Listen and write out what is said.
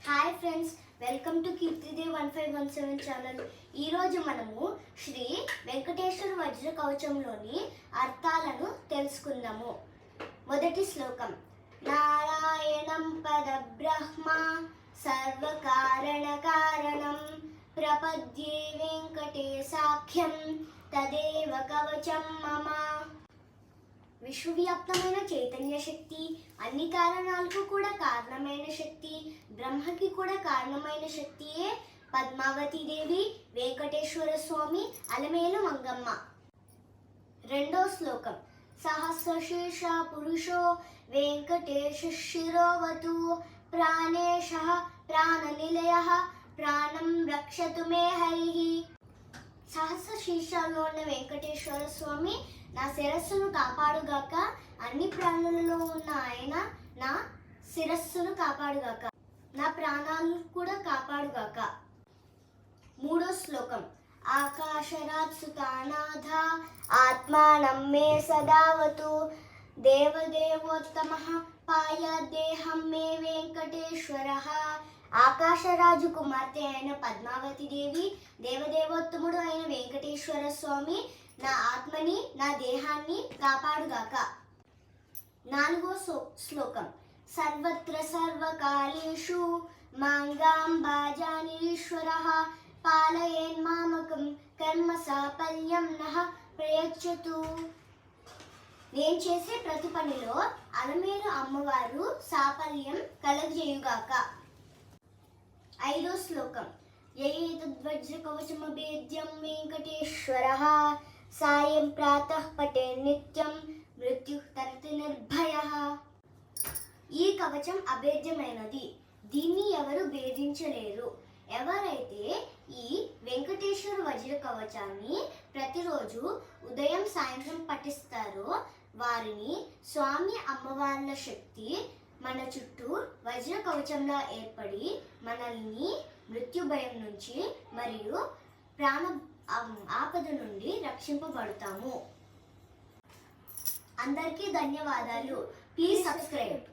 Hi friends, welcome to Keerthidev 1517 channel. ఈరోజు మనము శ్రీ వెంకటేశ్వర వజ్ర కవచంలోని అర్థాలను తెలుసుకుందాము. మొదటి శ్లోకం. నారాయణం పరబ్రహ్మ సర్వకారణ కారణం ప్రపద్యే వెంకటేశాఖ్యం తదేవ కవచం మమ. విశ్వవ్యాప్తమైన చైతన్య శక్తి, అన్ని కారణాలకు కూడా కారణమైన శక్తి, బ్రహ్మకి కూడా కారణమైన శక్తియే పద్మావతి దేవి, వెంకటేశ్వర స్వామి, అలమేలు మంగమ్మ. రెండో శ్లోకం. సహస్రశీర్ష పురుషో వెంకటేశ శిరోవతు ప్రాణేశ ప్రాణనిలయ ప్రాణం రక్షతు మే హరిః. సహస్ర శీర్షాల్లో ఉన్న వెంకటేశ్వర స్వామి నా శిరస్సును కాపాడుగాక, అన్ని ప్రాణులలో ఉన్న ఆయన నా శిరస్సును కాపాడుగాక, నా ప్రాణాలను కూడా కాపాడుగాక. మూడో శ్లోకం. ఆకాశరాత్ సుతానాథ ఆత్మానం మే సదావతు దేవదేవోత్తమః పాయాదేహం మే వెంకటేశ్వరః. ఆకాశరాజు కుమార్తె అయిన పద్మావతి దేవి, దేవదేవోత్తముడు అయిన వెంకటేశ్వర స్వామి నా ఆత్మని, నా దేహాన్ని కాపాడుగాక. నాలుగో శ్లోకం. సర్వత్ర సర్వకాలేషు మాంగాంబాజానీశ్వరః పాలయేన్మామకం కర్మ సాఫల్యం నః ప్రయచ్చతు. నేను చేసే ప్రతి పనిలో అలమేలు అమ్మవారు సాఫల్యం కలగజేయుగాక. ఐదో శ్లోకం. యయేతద్వజ్ర కవచమభేద్యం వెంకటేశ్వరః సాయం ప్రాతః పటే నిత్యం మృత్యు తరతి నిర్భయః. ఈ కవచం అభేద్యమైనది, దీన్ని ఎవరు భేదించలేరు. ఎవరైతే ఈ వెంకటేశ్వర వజ్ర కవచాన్ని ప్రతిరోజు ఉదయం సాయంత్రం పఠిస్తారో వారిని స్వామి అమ్మవార్ల శక్తి మన చుట్టూ వజ్ర కవచంలా ఏర్పడి మనల్ని మృత్యు భయం నుంచి మరియు ప్రాణ ఆపద నుండి రక్షింపబడతాము. అందరికీ ధన్యవాదాలు. Please subscribe.